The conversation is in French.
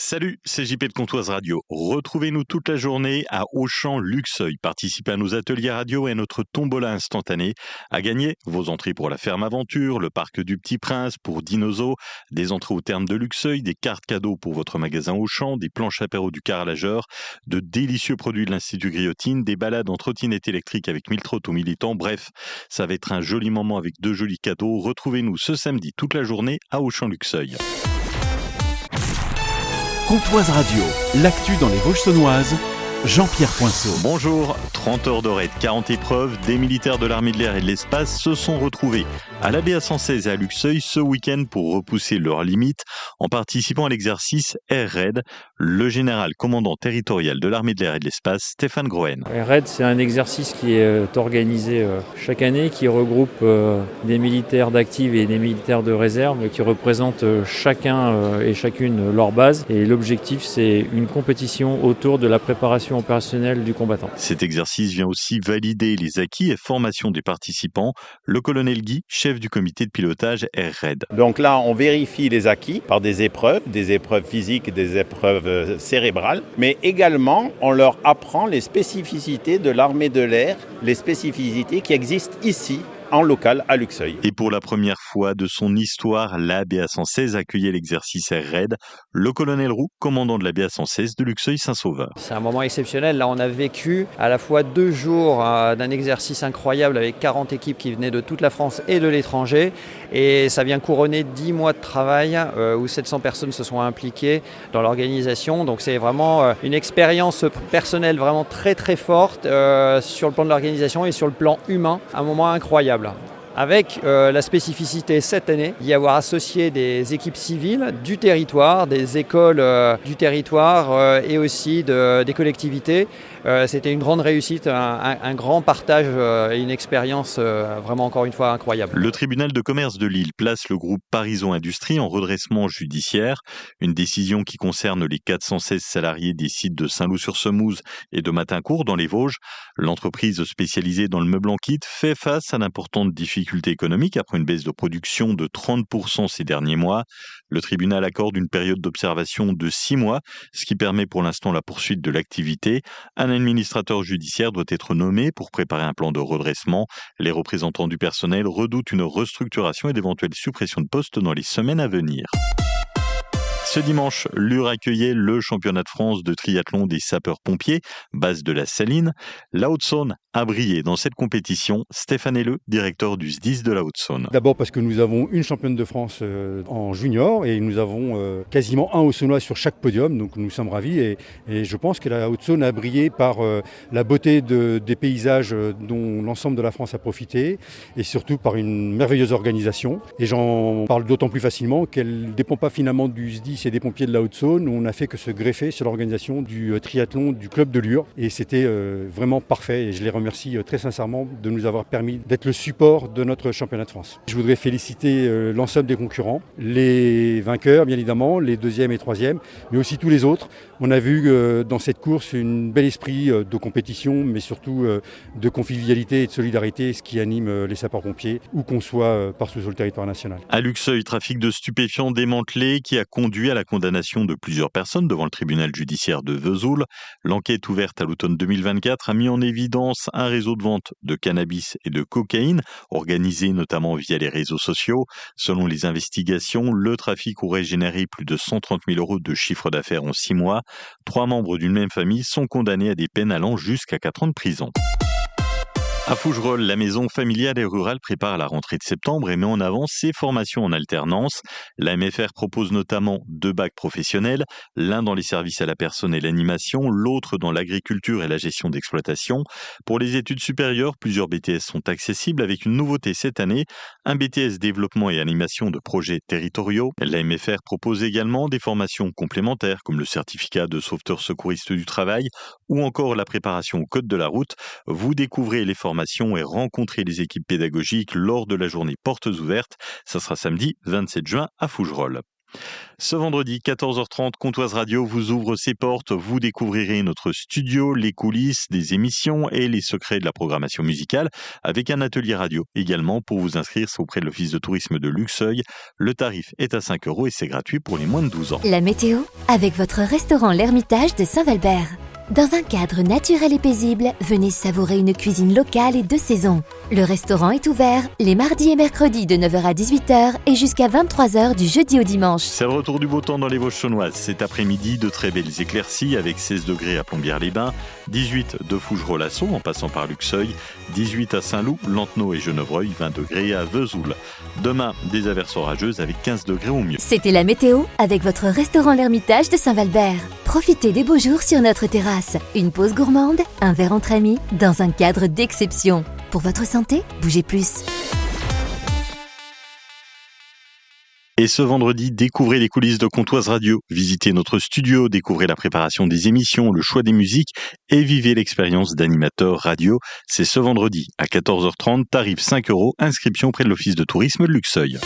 Salut, c'est JP de Comptoise Radio. Retrouvez-nous toute la journée à Auchan Luxeuil. Participez à nos ateliers radio et à notre tombola instantanée. À gagner, vos entrées pour la ferme aventure, le parc du Petit Prince pour Dinozo, des entrées au terme de Luxeuil, des cartes cadeaux pour votre magasin Auchan, des planches apéro du carrelageur, de délicieux produits de l'Institut Griotine, des balades en trottinette électrique avec 1000 trottos militants. Bref, ça va être un joli moment avec de jolis cadeaux. Retrouvez-nous ce samedi toute la journée à Auchan Luxeuil. Comptoise Radio, l'actu dans les Vosges saunoises, Jean-Pierre Poinceau. Bonjour, 30 heures de raid, 40 épreuves, des militaires de l'armée de l'air et de l'espace se sont retrouvés à la BA116 et à Luxeuil ce week-end pour repousser leurs limites en participant à l'exercice Air Raid. Le général commandant territorial de l'armée de l'air et de l'espace, Stéphane Groen. Air Raid, c'est un exercice qui est organisé chaque année, qui regroupe des militaires d'active et des militaires de réserve, qui représentent chacun et chacune leur base. Et l'objectif, c'est une compétition autour de la préparation opérationnelle du combattant. Cet exercice vient aussi valider les acquis et formations des participants. Le colonel Guy, chef du comité de pilotage Air Raid. Donc là, on vérifie les acquis par des épreuves physiques, des épreuves cérébrales, mais également on leur apprend les spécificités de l'armée de l'air, les spécificités qui existent ici en local à Luxeuil. Et pour la première fois de son histoire, la BA116 accueillait l'exercice Air Raid. Le colonel Roux, commandant de la BA116 de Luxeuil-Saint-Sauveur. C'est un moment exceptionnel. Là, on a vécu à la fois 2 jours d'un exercice incroyable avec 40 équipes qui venaient de toute la France et de l'étranger. Et ça vient couronner 10 mois de travail où 700 personnes se sont impliquées dans l'organisation. Donc c'est vraiment une expérience personnelle vraiment très très forte sur le plan de l'organisation et sur le plan humain. Un moment incroyable. Avec la spécificité cette année d'y avoir associé des équipes civiles du territoire, des écoles du territoire et aussi des collectivités. C'était une grande réussite, un grand partage et une expérience vraiment encore une fois incroyable. Le tribunal de commerce de Lille place le groupe Parison Industrie en redressement judiciaire. Une décision qui concerne les 416 salariés des sites de Saint-Loup-sur-Semouse et de Matincourt dans les Vosges. L'entreprise spécialisée dans le meuble en kit fait face à d'importantes difficultés économiques après une baisse de production de 30% ces derniers mois. Le tribunal accorde une période d'observation de 6 mois, ce qui permet pour l'instant la poursuite de l'activité. Un administrateur judiciaire doit être nommé pour préparer un plan de redressement. Les représentants du personnel redoutent une restructuration et d'éventuelles suppressions de postes dans les semaines à venir. Ce dimanche, Lure accueillait le championnat de France de triathlon des sapeurs-pompiers, base de la Saline. La Haute-Saône a brillé dans cette compétition. Stéphane Helleux, directeur du SDIS de la Haute-Saône. D'abord parce que nous avons une championne de France en junior et nous avons quasiment un Haut-Saônois sur chaque podium, donc nous sommes ravis et je pense que la Haute-Saône a brillé par la beauté des paysages dont l'ensemble de la France a profité et surtout par une merveilleuse organisation. Et j'en parle d'autant plus facilement qu'elle ne dépend pas finalement du SDIS et des pompiers de la Haute-Saône. On n'a fait que se greffer sur l'organisation du triathlon du club de Lure et c'était vraiment parfait et je les remercie très sincèrement de nous avoir permis d'être le support de notre championnat de France. Je voudrais féliciter l'ensemble des concurrents, les vainqueurs bien évidemment, les deuxièmes et troisièmes, mais aussi tous les autres. On a vu dans cette course un bel esprit de compétition, mais surtout de convivialité et de solidarité, ce qui anime les sapeurs-pompiers, où qu'on soit partout sur le territoire national. À Luxeuil, trafic de stupéfiants démantelé qui a conduit à la condamnation de plusieurs personnes devant le tribunal judiciaire de Vesoul. L'enquête ouverte à l'automne 2024 a mis en évidence un réseau de vente de cannabis et de cocaïne, organisé notamment via les réseaux sociaux. Selon les investigations, le trafic aurait généré plus de 130 000 € de chiffre d'affaires en 6 mois. 3 membres d'une même famille sont condamnés à des peines allant jusqu'à 4 ans de prison. À Fougerolles, la maison familiale et rurale prépare la rentrée de septembre et met en avant ses formations en alternance. La MFR propose notamment 2 bacs professionnels, l'un dans les services à la personne et l'animation, l'autre dans l'agriculture et la gestion d'exploitation. Pour les études supérieures, plusieurs BTS sont accessibles avec une nouveauté cette année, un BTS développement et animation de projets territoriaux. La MFR propose également des formations complémentaires comme le certificat de sauveteur secouriste du travail ou encore la préparation au code de la route. Vous découvrez les formations et rencontrer les équipes pédagogiques lors de la journée portes ouvertes. Ça sera samedi 27 juin à Fougerolles. Ce vendredi, 14h30, Comtoise Radio vous ouvre ses portes. Vous découvrirez notre studio, les coulisses des émissions et les secrets de la programmation musicale avec un atelier radio. Également, pour vous inscrire, c'est auprès de l'Office de tourisme de Luxeuil. Le tarif est à 5 € et c'est gratuit pour les moins de 12 ans. La météo avec votre restaurant L'Ermitage de Saint-Valbert. Dans un cadre naturel et paisible, venez savourer une cuisine locale et de saison. Le restaurant est ouvert les mardis et mercredis de 9h à 18h et jusqu'à 23h du jeudi au dimanche. C'est le retour du beau temps dans les Vosges saunoises. Cet après-midi, de très belles éclaircies avec 16 degrés à Plombières-les-Bains, 18 de Fougerolles-Lassault en passant par Luxeuil, 18 à Saint-Loup, Lantenau et Genevreuil, 20 degrés à Vesoul. Demain, des averses orageuses avec 15 degrés au mieux. C'était la météo avec votre restaurant L'Ermitage de Saint-Valbert. Profitez des beaux jours sur notre terrasse. Une pause gourmande, un verre entre amis, dans un cadre d'exception. Pour votre santé, bougez plus. Et ce vendredi, découvrez les coulisses de Comtoise Radio. Visitez notre studio, découvrez la préparation des émissions, le choix des musiques et vivez l'expérience d'animateur radio. C'est ce vendredi à 14h30, tarif 5 €, inscription auprès de l'Office de tourisme de Luxeuil.